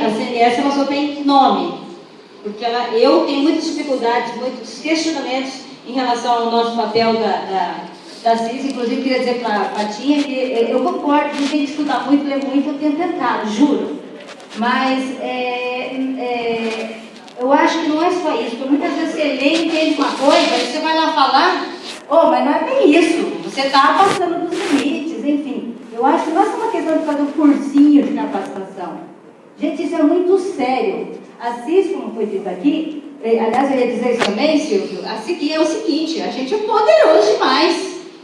a CNS ela só tem nome, porque eu tenho muitas dificuldades, muitos questionamentos em relação ao nosso papel da CIS. Inclusive, queria dizer para a Patinha que eu concordo, a gente tem que estudar muito, ler muito, eu tenho tentado, juro. Mas eu acho que não é só isso, porque muitas vezes você lê e entende uma coisa, aí você vai lá falar, mas não é bem isso, você está passando dos limites, enfim. Eu acho que não é só uma questão de fazer um cursinho de capacitação. Gente, isso é muito sério. A CIS, como foi dito aqui, aliás, eu ia dizer isso também, Silvio, a CIS é o seguinte, a gente é poderoso demais,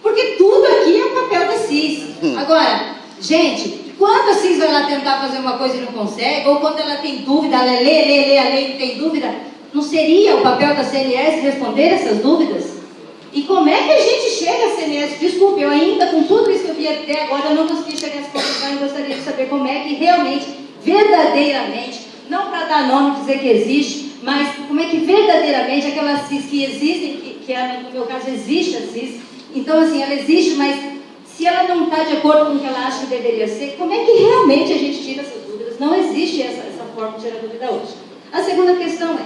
porque tudo aqui é o papel da CIS. Agora, gente, quando a CIS vai lá tentar fazer uma coisa e não consegue, ou quando ela tem dúvida, ela lê a lei e tem dúvida, não seria o papel da CNS responder essas dúvidas? E como é que a gente chega a CNS? Desculpe, eu ainda, com tudo isso que eu vi até agora, eu não consegui chegar a essa conclusão e gostaria de saber como é que realmente, verdadeiramente, não para dar nome e dizer que existe, mas como é que verdadeiramente aquelas CIS que existem, que no meu caso existe a CIS, então assim, ela existe, mas se ela não está de acordo com o que ela acha que deveria ser, como é que realmente a gente tira essas dúvidas? Não existe essa forma de tirar dúvida hoje. A segunda questão é,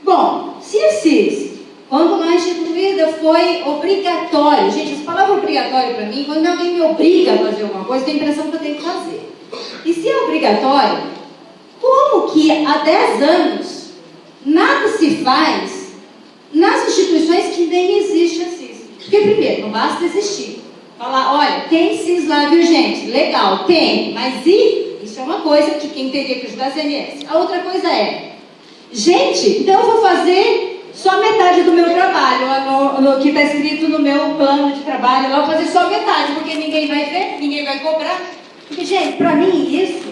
bom, se a CIS, quando não é instituída, foi obrigatório. Gente, essa palavra obrigatório para mim, quando alguém me obriga a fazer alguma coisa, eu tenho a impressão que eu tenho que fazer. E se é obrigatório, como que há 10 anos nada se faz nas instituições que nem existe a CIS? Porque, primeiro, não basta existir. Falar, olha, tem CIS lá, viu, gente? Legal, tem. Mas isso é uma coisa que quem teria que ajudar a CNS. A outra coisa é, gente, então eu vou fazer só metade do meu trabalho, no que está escrito no meu plano de trabalho, eu vou fazer só metade, porque ninguém vai ver, ninguém vai cobrar. Porque, gente, para mim isso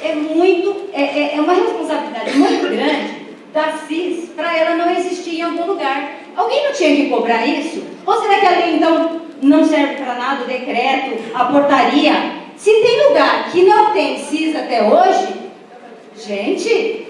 é uma responsabilidade muito grande da CIS para ela não existir em algum lugar. Alguém não tinha que cobrar isso? Ou será que a lei, então, não serve para nada, o decreto, a portaria? Se tem lugar que não tem CIS até hoje, gente,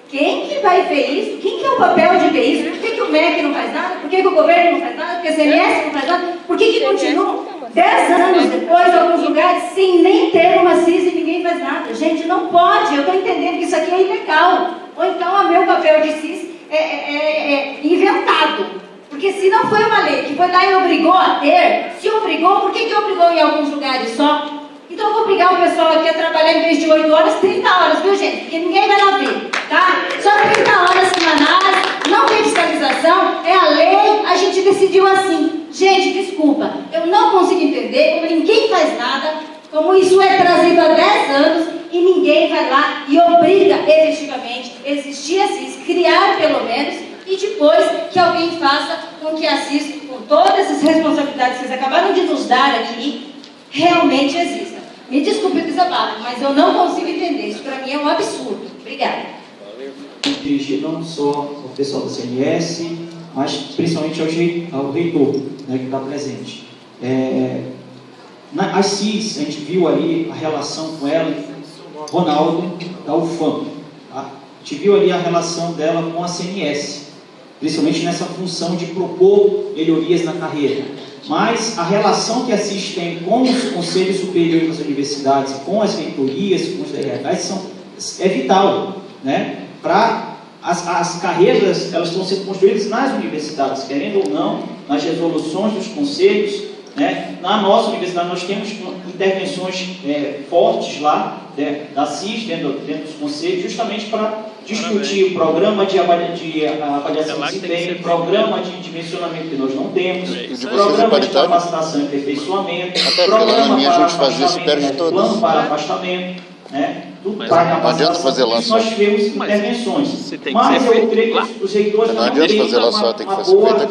quem que vai ver isso? Quem que é o papel de ver isso? Por que o MEC não faz nada? Por que o governo não faz nada? Por que a CNS não faz nada? Por que continuam 10 anos depois, alguns lugares, sem nem ter uma CIS e ninguém faz nada? Gente, não pode. Eu estou entendendo que isso aqui é ilegal. Ou então, o meu papel de CIS é inventado. Porque se não foi uma lei que foi lá e obrigou a ter, se obrigou, por que obrigou em alguns lugares só? Então eu vou obrigar o pessoal aqui a trabalhar em vez de 8 horas, 30 horas, viu, gente? Porque ninguém vai lá ver, tá? Só 30 horas semanais, não tem fiscalização, é a lei, a gente decidiu assim. Gente, desculpa, eu não consigo entender como ninguém faz nada, como isso é trazido há 10 anos e ninguém vai lá e obriga efetivamente existir a CIS, criar pelo menos, e depois que alguém faça com que a CIS, com todas essas responsabilidades que vocês acabaram de nos dar aqui, realmente exista. Me desculpe o desabafo, mas eu não consigo entender. Isso para mim é um absurdo. Obrigada. Dirigido não só ao pessoal da CNS, mas principalmente ao reitor, né, que está presente. A CIS, a gente viu ali a relação com ela, Ronaldo, da UFAM. Tá? A gente viu ali a relação dela com a CNS, principalmente nessa função de propor melhorias na carreira. Mas a relação que a CIS tem com os conselhos superiores das universidades, com as reitorias, com os DRHs, é vital, né? Para as carreiras, elas estão sendo construídas nas universidades, querendo ou não, nas resoluções dos conselhos, né? Na nossa universidade nós temos intervenções fortes lá, da CIS, dentro dos conselhos, justamente para discutir o programa de avaliação de desempenho, programa de dimensionamento que nós não temos, programa de capacitação e aperfeiçoamento, programa para afastamento, plano para afastamento, né? Tudo para capacitação. Fazer lá nós tivemos intervenções. Mas eu creio que os reitores não têm uma boa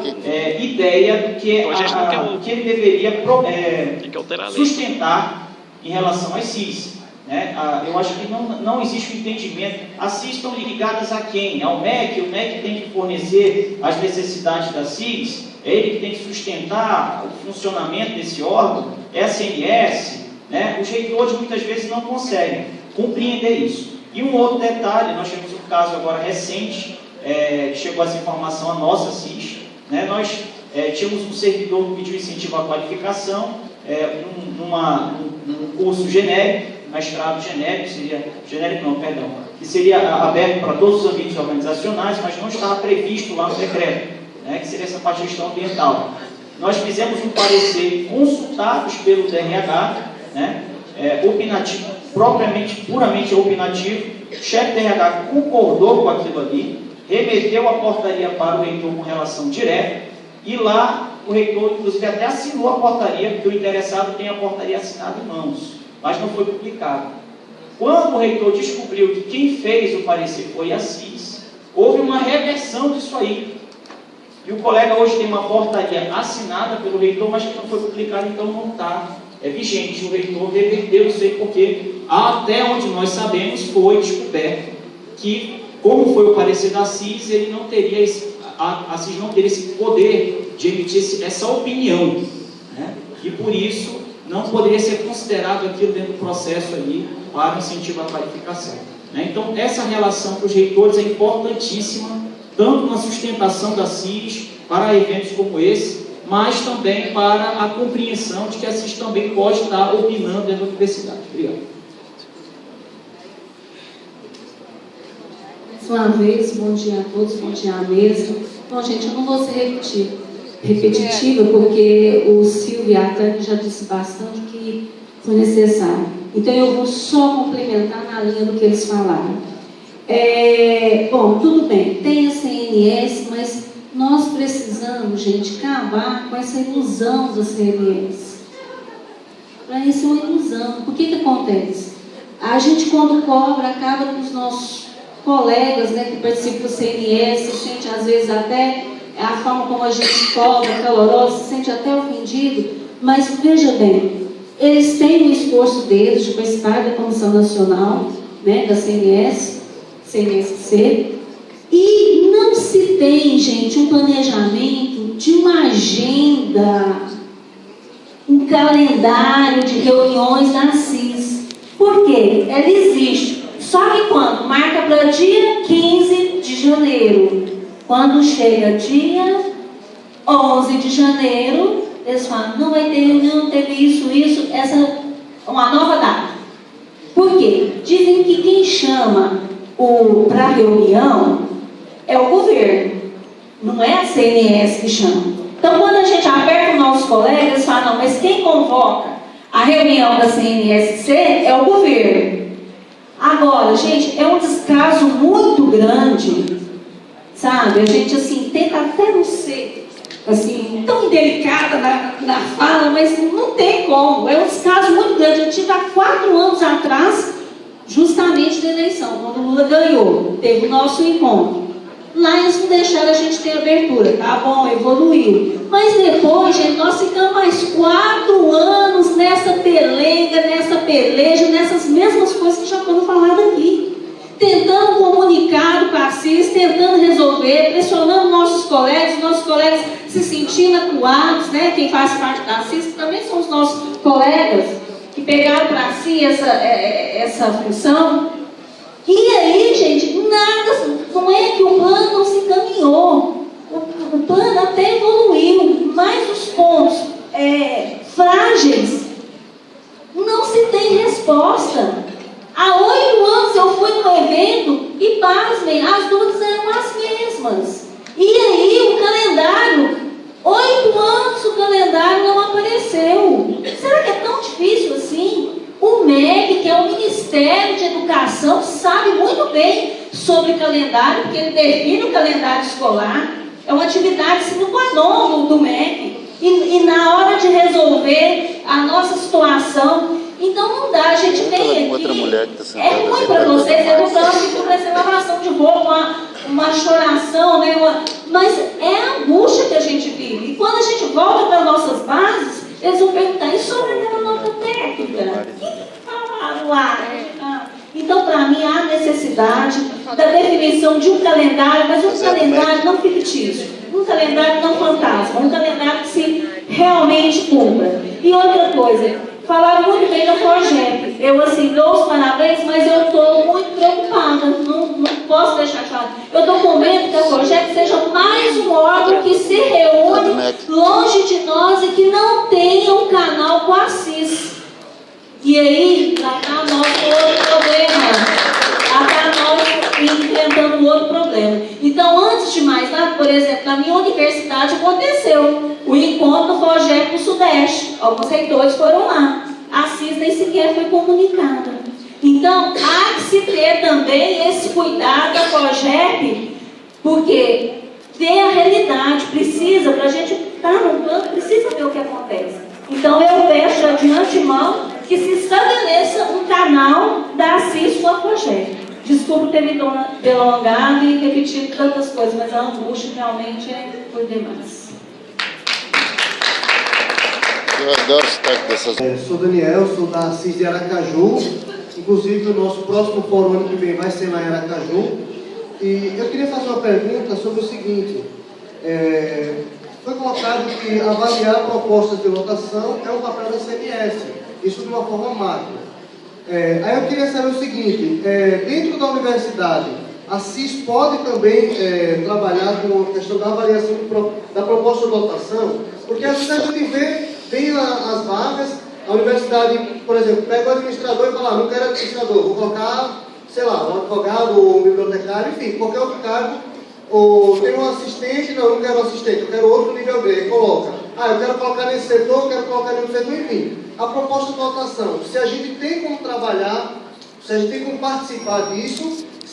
ideia do que ele deveria sustentar em relação às CIS. Né? Eu acho que não existe um entendimento. As CIS estão ligadas a quem? Ao MEC. O MEC tem que fornecer as necessidades da CIS, é ele que tem que sustentar o funcionamento desse órgão, é a CNS. Né? Os reitores muitas vezes não conseguem compreender isso. E um outro detalhe, nós temos um caso agora recente, que chegou essa informação à nossa CIS. Né? Nós tínhamos um servidor que pediu incentivo à qualificação, num curso genérico, mestrado genérico, que seria aberto para todos os ambientes organizacionais, mas não estava previsto lá no decreto, né, que seria essa parte de gestão ambiental. Nós fizemos um parecer consultados pelo DRH, né, opinativo, puramente opinativo. O chefe do RH concordou com aquilo ali, remeteu a portaria para o reitor com relação direta, e lá o reitor, inclusive, até assinou a portaria, porque o interessado tem a portaria assinada em mãos, mas não foi publicado. Quando o reitor descobriu que quem fez o parecer foi a CIS, houve uma reversão disso aí. E o colega hoje tem uma portaria assinada pelo reitor, mas que não foi publicada, então não está vigente. O reitor reverteu isso aí, porque até onde nós sabemos foi descoberto que, como foi o parecer da CIS, ele não teria a CIS não teria esse poder de emitir essa opinião, né? E por isso não poderia ser considerado aquilo dentro do processo ali para incentivo à qualificação, né? Então essa relação com os reitores é importantíssima, tanto na sustentação da CIS para eventos como esse, mas também para a compreensão de que a CIS também pode estar opinando dentro da universidade. Obrigado. Mais uma vez, bom dia a todos, bom dia à mesa. Bom, gente, eu não vou ser repetitiva, porque o Silvio e a Tânia já disse bastante que foi necessário. Então, eu vou só complementar na linha do que eles falaram. Bom, tudo bem, tem a CNS, mas nós precisamos, gente, acabar com essa ilusão da CNS. Para isso é uma ilusão. Por que acontece? A gente, quando cobra, acaba com os nossos colegas, né, que participam do CNS, se sente às vezes até a forma como a gente cobra, calorosa, se sente até ofendido, mas veja bem, eles têm o esforço deles de participar da Comissão Nacional, né, da CNSC, e não se tem, gente, um planejamento de uma agenda, um calendário de reuniões da CIS. Por quê? Ela existe. Só que quando marca para dia 15 de janeiro, quando chega dia 11 de janeiro, eles falam, não vai ter reunião, teve isso, essa uma nova data. Por quê? Dizem que quem chama para a reunião é o governo, não é a CNS que chama. Então, quando a gente aperta os nossos colegas, eles falam, não, mas quem convoca a reunião da CNSC é o governo. Agora, gente, é um descaso muito grande, sabe? A gente, assim, tenta até não ser, assim, tão indelicada na fala, mas não tem como. É um descaso muito grande. Eu tive há 4 anos atrás, justamente da eleição, quando o Lula ganhou, teve o nosso encontro. Lá eles não deixaram a gente ter abertura, tá bom, evoluiu. Mas depois, gente, nós ficamos mais 4 anos nessa pelenga, nessa peleja, nessas mesmas coisas que já foram faladas aqui. Tentando comunicar com a CIS, tentando resolver, pressionando nossos colegas se sentindo acuados, né? Quem faz parte da CIS, que também são os nossos colegas, que pegaram para si essa função. E aí, gente, nada, não é que o plano não se encaminhou, o plano até evoluiu, mas os pontos frágeis não se tem resposta. Há 8 anos eu fui no evento e, pasmem, as dúvidas eram as mesmas. E aí, o calendário, 8 anos o calendário não apareceu. Será que é tão difícil assim? O MEC, que é o Ministério de Educação, sabe muito bem sobre calendário, porque ele define o calendário escolar. É uma atividade sine qua non do MEC. E na hora de resolver a nossa situação, então não dá, a gente vem aqui. É ruim para vocês, é do campo que vai ser uma oração de roubo, uma choração, né? Mas é a angústia que a gente vive. E quando a gente volta para nossas bases, eles vão perguntar, e sobre a nota técnica? O que falaram lá? Então, para mim, há necessidade da definição de um calendário, mas um calendário não fictício, um calendário não fantasma, um calendário que se realmente cumpra. E outra coisa, falaram muito bem da FORGEP. Eu, assim, dou os parabéns, mas eu estou muito preocupada, não posso deixar claro. Eu estou com medo que a FORGEP seja mais um órgão que se reúne longe de nós e que não tenha um canal com a CIS. E aí, lá está nosso outro problema. Lá está nós enfrentando outro problema. Então, antes de mais nada, por exemplo, na minha universidade aconteceu o encontro do FOGEP no Sudeste. Alguns reitores foram lá. A CIS nem sequer foi comunicada. Então, há que se ter também esse cuidado da FOGEP, porque tem a realidade, precisa, para a gente estar no plano, precisa ver o que acontece. Então, eu peço já de antemão que se estabeleça um canal da CIS com a FOGEP. Desculpe ter me delongado e repetido tantas coisas, mas a angústia realmente foi demais. Eu adoro o sotaque dessas... Sou Daniel, sou da CIS de Aracaju. Inclusive, o nosso próximo fórum ano que vem vai ser lá em Aracaju. E eu queria fazer uma pergunta sobre o seguinte. Foi colocado que avaliar propostas de lotação é um papel da CMS. Isso de uma forma macro. Aí eu queria saber o seguinte. Dentro da universidade, a CIS pode também trabalhar com a questão da avaliação da proposta de lotação? Porque às vezes a gente vem as vagas, a universidade, por exemplo, pega o administrador e fala, não quero administrador, vou colocar, sei lá, um advogado ou um bibliotecário, enfim, qualquer outro cargo, ou tem um assistente, não quero um assistente, eu quero outro nível B, coloca. Eu quero colocar nesse setor, eu quero colocar nesse setor, enfim. A proposta de lotação, se a gente tem como trabalhar, se a gente tem como participar disso,